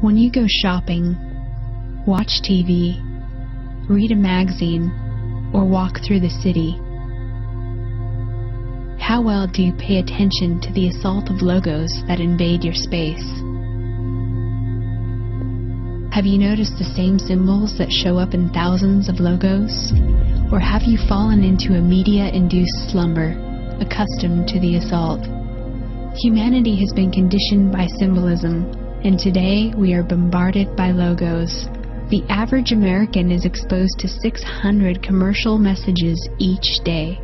When you go shopping, watch TV, read a magazine, or walk through the city, how well do you pay attention to the assault of logos that invade your space? Have you noticed the same symbols that show up in thousands of logos? Or have you fallen into a media-induced slumber, accustomed to the assault? Humanity has been conditioned by symbolism, and today we are bombarded by logos. The average American is exposed to 600 commercial messages each day.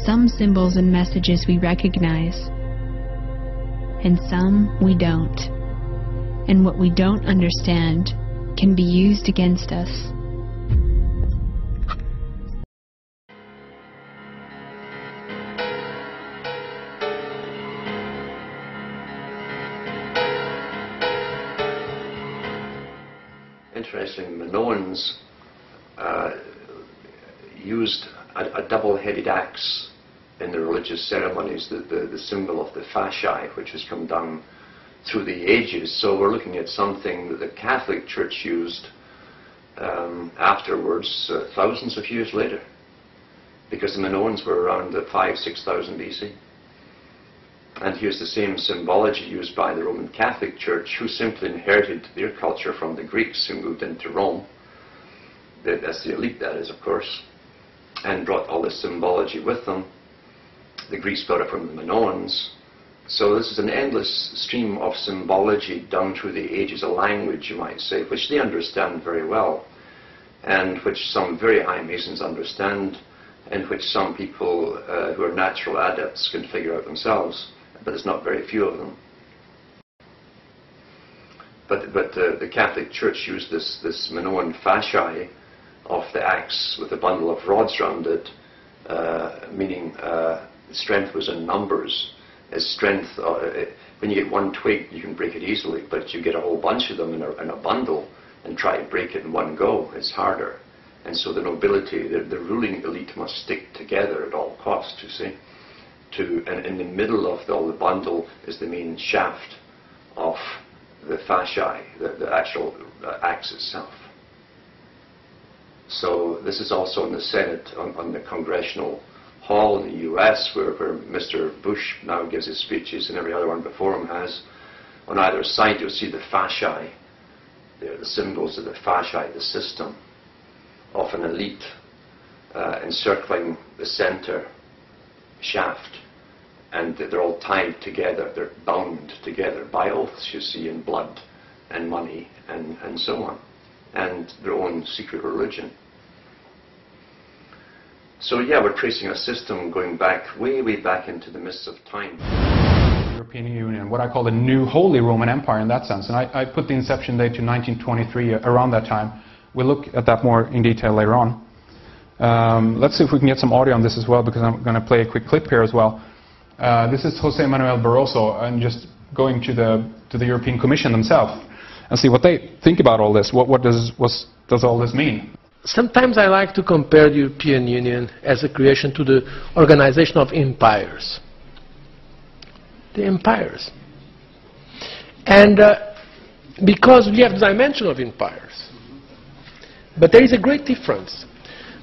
Some symbols and messages we recognize, and some we don't. And what we don't understand can be used against us. Interesting, Minoans used a double-headed axe in their religious ceremonies, the symbol of the fasci, which has come down through the ages. So we're looking at something that the Catholic Church used afterwards, thousands of years later, because the Minoans were around at 5,000–6,000 BC. And here's the same symbology used by the Roman Catholic Church, who simply inherited their culture from the Greeks who moved into Rome. That's the elite, that is, of course, and brought all this symbology with them. The Greeks got it from the Minoans. So this is an endless stream of symbology down through the ages, a language, you might say, which they understand very well, and which some very high Masons understand, and which some people who are natural adepts can figure out themselves, but there's not very few of them. But the Catholic Church used this Minoan fasci of the axe with a bundle of rods round it, meaning strength was in numbers. As strength, when you get one twig, you can break it easily, but you get a whole bunch of them in a bundle and try to break it in one go, it's harder. And so the nobility, the ruling elite must stick together at all costs, you see. And in the middle of the bundle is the main shaft of the fasci, the actual axe itself. So this is also in the Senate, on the congressional hall in the US, where Mr. Bush now gives his speeches, and every other one before him has. On either side you'll see the fasci, the symbols of the fasci, the system of an elite encircling the center shaft, and they're all tied together, they're bound together by oaths, you see, in blood and money and so on, and their own secret religion. So yeah, we're tracing a system going back, way back into the mists of time. European Union, what I call the new Holy Roman Empire in that sense, and I put the inception date to 1923, around that time. We'll look at that more in detail later on. Let's see if we can get some audio on this as well, because I'm going to play a quick clip here as well. This is José Manuel Barroso, and just going to the European Commission themselves and see what they think about all this. What does all this mean? Sometimes I like to compare the European Union as a creation to the organization of empires. The empires. And because we have the dimension of empires. But there is a great difference.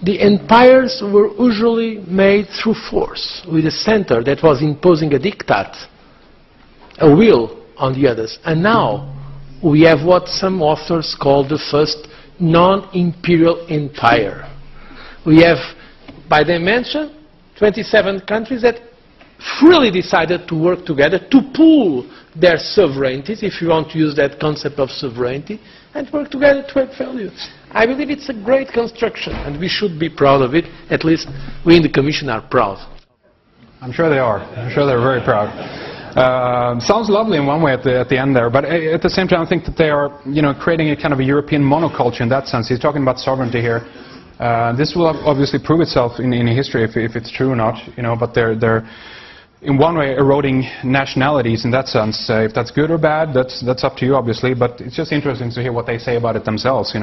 The empires were usually made through force, with a center that was imposing a diktat, a will on the others. And now we have what some authors call the first non-imperial empire. We have, by dimension, 27 countries that freely decided to work together to pool their sovereignties, if you want to use that concept of sovereignty, and work together to add value. I believe it's a great construction, and we should be proud of it. At least we in the Commission are proud. I'm sure they are. I'm sure they're very proud. Sounds lovely in one way at the end there, but at the same time I think that they are, creating a kind of a European monoculture in that sense. He's talking about sovereignty here. This will obviously prove itself in history if it's true or not, but they're in one way eroding nationalities in that sense. If that's good or bad, that's up to you obviously, but it's just interesting to hear what they say about it themselves,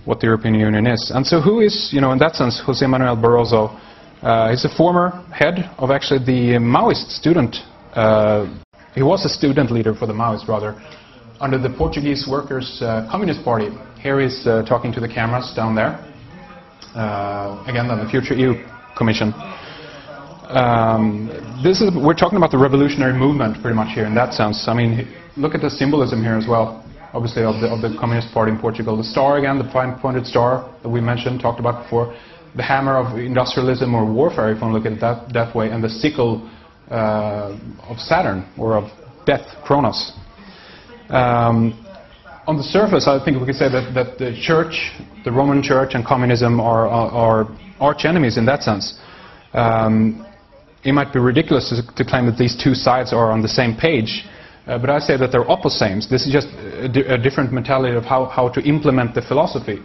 what the European Union is. And so who is, in that sense, José Manuel Barroso? He's a former head of actually the Maoist student. He was a student leader for the Maoists, rather, under the Portuguese Workers' Communist Party. Here he's talking to the cameras down there. Again, on the future EU Commission. We're talking about the revolutionary movement pretty much here in that sense. I mean, look at the symbolism here as well, obviously, of the Communist Party in Portugal. The star again, the fine-pointed star that we mentioned, talked about before. The hammer of industrialism or warfare, if you want to look at it that way, and the sickle of Saturn, or of death, Kronos. On the surface, I think we could say that the church, the Roman Church and communism are arch enemies in that sense. It might be ridiculous to claim that these two sides are on the same page, but I say that they're opposames. This is just a different mentality of how to implement the philosophy.